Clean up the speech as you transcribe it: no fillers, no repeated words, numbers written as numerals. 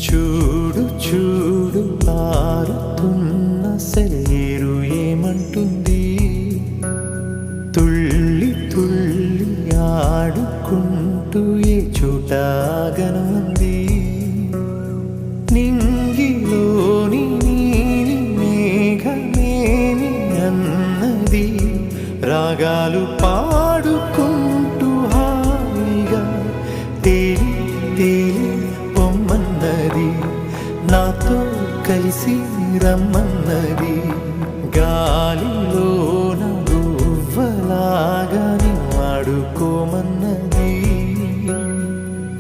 చూడు చూడు పారుతున్న సేరు ఏమంటుంది, తుళ్ళి తుళ్ళి ఆడుకుంటూ ఏ చోటాగనుంది. నింగిలోని నీలి మేఘమేమి అన్నది, రాగాలు పాడుకుంటూ హాయిగా తేలి తేలి పొమ్మన్నది, నాతో కలిసి రమ్మన్నది. గాలిలో గువ్వలాగా నిన్ను ఆడుకోమన్నది.